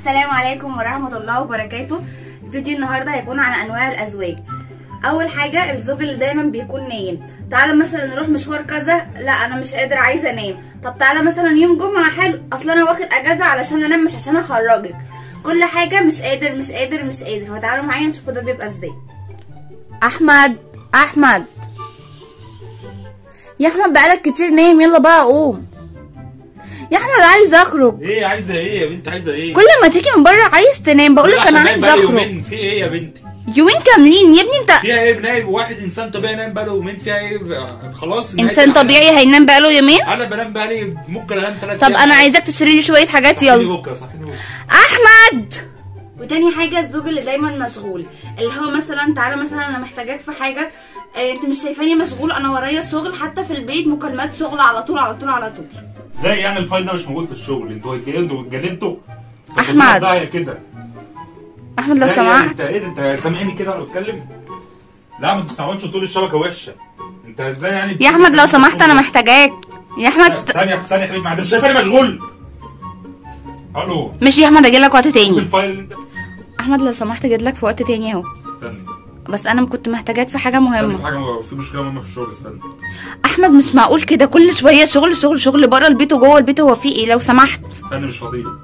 السلام عليكم ورحمة الله وبركاته. فيديو النهارده هيكون عن انواع الازواج. اول حاجة الزوج اللي دايما بيكون نايم. تعالى مثلا نروح مشوار كذا، لا انا مش قادر عايزة انام. طب تعالى مثلا يوم جمعة حلو، اصل انا واخد اجازة علشان انام مش عشان اخرجك. كل حاجة مش قادر مش قادر مش قادر. فتعالوا معايا نشوفوا ده بيبقى ازاي. احمد يا احمد بقالك كتير نايم، يلا بقى قوم يا احمد. عايز اخرج. ايه عايزه ايه يا بنت؟ عايزه ايه؟ كل ما تيجي من بره عايز تنام. بقول لك انا عايز اخرج. يومين في ايه يا بنتي؟ يومين كاملين يا ابني. انت فيها ايه؟ نايم واحد انسان طبيعي نايم بقاله يومين، فيها ايه؟ خلاص انسان طبيعي هينام بقاله يومين؟ انا بنام بقالي ممكن انام 3 طب انا عايزاك تشتري لي شويه حاجات. يلا صحيني بكره. احمد. وتاني حاجه الزوج اللي دايما مشغول، اللي هو مثلا تعالى مثلا انا محتاجاك في حاجه، انت مش شايفاني مشغول، انا ورايا شغل، حتى في البيت مكالمات شغل على طول على طول على طول. ازاي يعني الفايل ده مش موجود في الشغل؟ انتوا اتجننتوا احمد كده. احمد لو سمحت. انت ايه؟ انت سامعني كده وانا بتكلم؟ لا ما تستعملش تقول الشبكه وحشه. انت ازاي يعني؟ يا احمد لو سمحت انا محتاجاك يا احمد. ثانيه خليك معايا، مش شايفاني مشغول؟ الو ماشي يا احمد، اجيلك وقت تاني. الفايل اللي انت احمد لو سمحت اجيلك في وقت تاني اهو. استني بس انا كنت محتاجاك في حاجه مهمه. في حاجه، في مشكله مهمه في الشغل. استنى احمد مش معقول كده كل شويه شغل شغل شغل، بره البيت وجوه البيت. هو في ايه؟ لو سمحت. استني مش فاضيلك.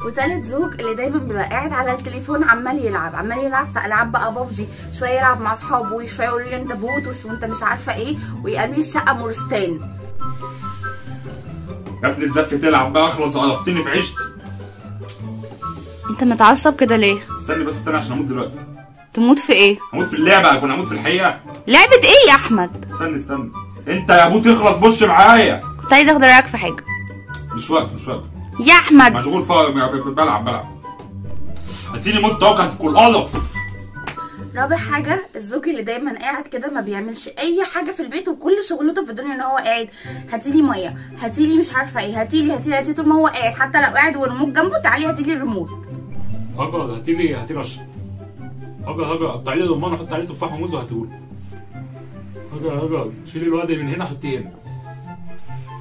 وتالت زوج اللي دايما بيبقى قاعد على التليفون عمال يلعب في العاب بقى بابجي، شويه يلعب مع اصحابه وشويه يقول لي انت بوت وانت مش عارفه ايه، ويقابل لي الشقه مورستان. يا ابني تزف تلعب بقى، اخلص غلطتني في عيشتي. انت متعصب كده ليه؟ استني عشان اموت دلوقتي. تموت في ايه؟ هموت في اللعبه، هكون هموت في الحقيقه. لعبه ايه يا احمد؟ استني انت يا ابو تخلص بص معايا. كنت عايز اخد رايك في حاجه. مش وقت يا احمد. مشغول بلعب. هاتيني مت اهو هتكون قلف. رابع حاجه الزوج اللي دايما قاعد كده ما بيعملش اي حاجه في البيت، وكل شغلته في الدنيا ان هو قاعد. هاتيلي ميه، هاتيلي مش عارفه ايه، هاتيلي طول ما هو قاعد. حتى لو قاعد والريموت جنبه تعالي هاتيلي الريموت. هجر هاتيلي اشرب. هجر قطعي لي رمان، حط عليه تفاح وموز وهاتيهولي. هجر شيلي الواد من هنا حطيه هنا.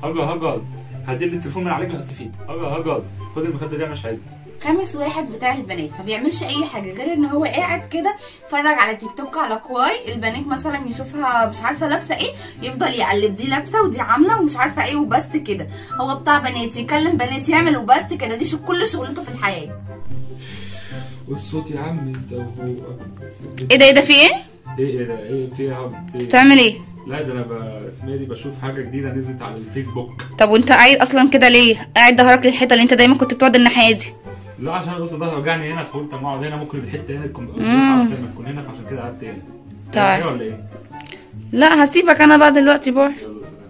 هجر هديلي التليفون من عليك وحطيه فيه. هجر خد المخده دي انا مش عايزها. خامس واحد بتاع البنات ما بيعملش اي حاجه غير ان هو قاعد كده يتفرج على تيك توك على كواي. البنات مثلا يشوفها مش عارفه لابسه ايه، يفضل يقلب دي لابسه ودي عامله ومش عارفه ايه وبس كده. هو بتاع بنات، يكلم بنات يعمل وبس كده. دي كل شغلته في الحياه. والصوت يا عم انت وهو. ايه ده في ايه؟ ايه في ايه؟ بتعمل ايه؟ لا ده انا اسمها دي بشوف حاجه جديده نزلت على الفيسبوك. طب وانت قاعد اصلا كده ليه؟ قاعد ظهرك للحيطه اللي انت دايما كنت بتقعد الناحيه دي. لا عشان بس ظهري وجعني هنا، فقلت اما اقعد هنا ممكن الحته هنا تكون اكتر ما تكون هنا، فعشان كده قعدت هنا. طيب ولا ايه؟ لا هسيبك انا بقى دلوقتي. باي. يلا سلام.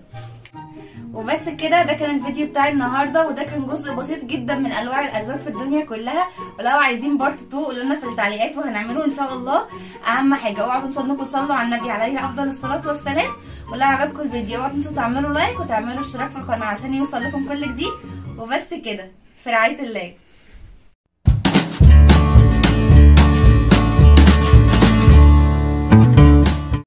وبس كده، ده كان الفيديو بتاعي النهارده، وده كان جزء بسيط جدا من انواع الازواج في الدنيا كلها. ولو عايزين بارت 2 قولوا لنا في التعليقات وهنعمله ان شاء الله. اهم حاجه اوعوا تنسوا انكم تصلوا على النبي عليه افضل الصلاه والسلام. ولو عجبكم الفيديو اوعوا تنسوا تعملوا لايك وتعملوا اشتراك في القناه عشان يوصل لكم كل جديد. وبس كده، في رعايه الله.